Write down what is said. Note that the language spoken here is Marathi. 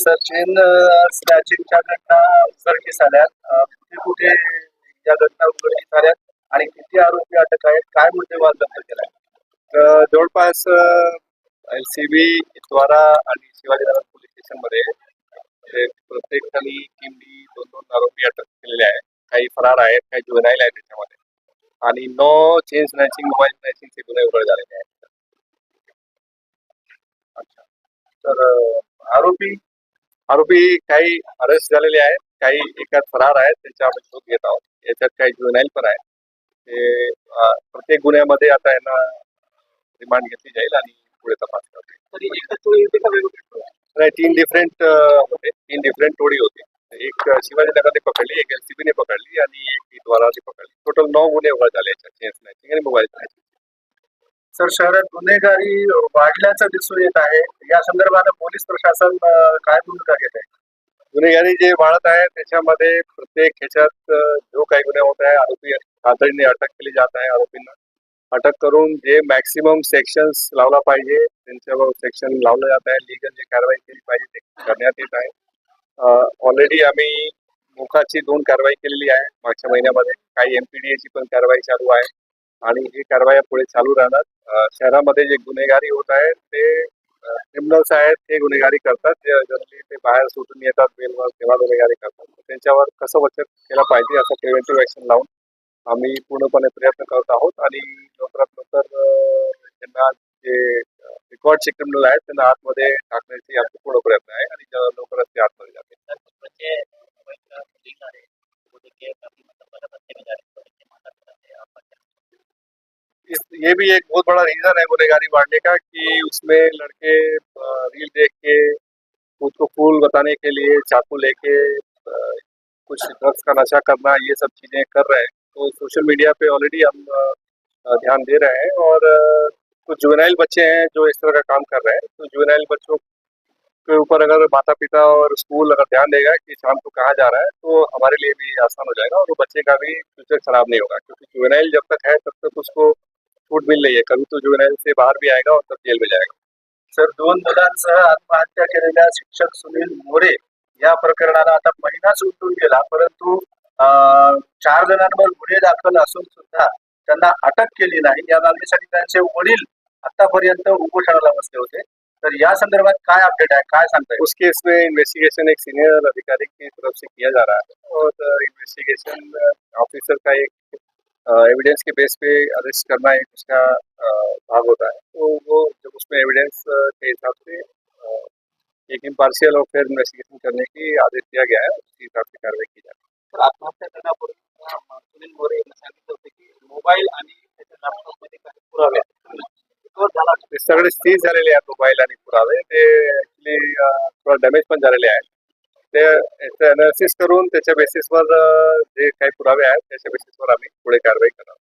सर चेन स्नॅचिंगच्या घटना उघडकीस आल्यात. कुठे कुठे या घटना उघडकीस आल्यात आणि किती आरोपी अटक आहेत, काय मुद्देमाल जप्त केलाय? जवळपास LCB द्वारा आणि शिवाजीनगर पोलीस स्टेशनमध्ये प्रत्येक ठिकाणी किमती 2-2 आरोपी अटक केलेले आहेत. काही फरार आहेत, काही जुवेनाईल आहेत त्याच्यामध्ये, आणि 9 चेन स्नॅचिंग, मोबाईल स्नॅचिंगचे गुन्हे उघड झालेले आहेत. अच्छा. तर आरोपी आरोपी काही अरेस्ट झालेले आहेत, काही एकात फरार आहेत, त्यांच्या आम्ही शोध घेत आहोत. याच्यात काही जुवेनाईल पण आहेत. ते प्रत्येक गुन्ह्यामध्ये आता यांना रिमांड घेतली जाईल आणि पुढे तपास करतील. तरी एकच टोळी होती का वेगवेगळी? नाही, 3 डिफरंट होते, 3 डिफरंट टोळी होती. एक शिवाजीनगरने पकडली, एक LCB ने पकडली आणि एक द्वाराने पकडली. टोटल 9 गुन्हे उघड झाले याच्यात, चेन स्नॅचिंग आणि मोबाईल स्नॅचिंग. सर शहरात गुन्हेगारी वाढल्याचं दिसून येत आहे. या संदर्भात पोलीस प्रशासन काय भूमिका घेत आहे? गुन्हेगारी जे वाढत आहे त्याच्यामध्ये प्रत्येक ह्याच्यात जो काही गुन्हे होत आहे, आरोपी तातडीने अटक केली जात आहे. आरोपींना अटक करून जे मॅक्सिमम सेक्शन्स लावला पाहिजे त्यांच्यावर सेक्शन लावलं जात आहे. लिगल जे कारवाई केली पाहिजे ते करण्यात येत आहे. ऑलरेडी आम्ही मोखाची 2 कारवाई केलेली आहे मागच्या महिन्यामध्ये. काही MPDA ची पण कारवाई चालू आहे आणि ही कारवाई पुढे चालू राहणार. शहरामध्ये जे गुन्हेगारी होत आहे ते क्रिमिनल्स आहेत, ते गुन्हेगारी करतात. जनरली ते बाहेर सुटून येतात बेलवर, तेव्हा गुन्हेगारी करतात. त्यांच्यावर कसं वचक केलं पाहिजे असं प्रिव्हेंटिव्ह ऍक्शन लावून आम्ही पूर्णपणे प्रयत्न करत आहोत आणि लवकरात लवकर त्यांना जे रेकॉर्डचे क्रिमिनल आहेत त्यांना आतमध्ये टाकण्याची आमचा पूर्ण प्रयत्न आहे आणि लवकरच ते आतमध्ये जातील. ये भी एक बहुत बड़ा रीजन है गुनहगारी बढ़ने का कि उसमें लड़के रील देख के खुद को कूल बताने के लिए चाकू लेके कुछ ड्रग्स का नशा करना, ये सब चीजें कर रहे हैं. तो सोशल मीडिया पे ऑलरेडी हम ध्यान दे रहे हैं और कुछ जुवेनाइल बच्चे हैं जो इस तरह का काम कर रहे हैं. तो जुवेनाइल बच्चों के ऊपर अगर माता पिता और स्कूल अगर ध्यान देगा कि शाम को कहाँ जा रहा है, तो हमारे लिए भी आसान हो जाएगा और वो बच्चे का भी फ्यूचर खराब नहीं होगा. क्योंकि जुवेनाइल जब तक है तब तक उसको छूट मिल रही है. कभी तो जुवेनाइल से बाहर भी आएगा और तब जेल में जाएगा. सर 2 मुलांसह आत्महत्या केलेल्या शिक्षक सुनील मोरे या प्रकरणाला आता महिनाच उलटून गेला, परंतु 4 जणांवर गुन्हे दाखल असून सुद्धा त्यांना अटक केली नाही. या मागणीसाठी त्यांचे वडील आतापर्यंत उपोषणाला बसले होते. तर या संदर्भात काय अपडेट आहे, काय सांगता येईल? उस केस में इन्वेस्टिगेशन एक सीनियर अधिकारी की तरफ से किया जा रहा है और इन्वेस्टिगेशन ऑफिसर का एक एविडेंस के बेस पे अरेस्ट करना एक उसका भाग होता है. तो वो जब उसमें एविडेंस के हिसाब से एक इम्पार्शियल और फेयर इन्वेस्टिगेशन करने की आदेश दिया गया है, उसी हिसाब से कार्रवाई की जाती है. तर आत्महत्या करण्यापूर्वी सुनील मोरे यांनी सांगितलं होतं की मोबाईल आणि त्याच्या लॅपटॉपमध्ये काही पुरावे आहेत. ते सगळे सीज झालेले आहेत मोबाईल आणि पुरावे. ते ऍक्च्युली थोडा डॅमेज पण झालेले आहेत. ते अनालिसिस करून त्याच्या बेसिसवर जे काही पुरावे आहेत त्याच्या बेसिसवर आम्ही पुढे कारवाई करणार.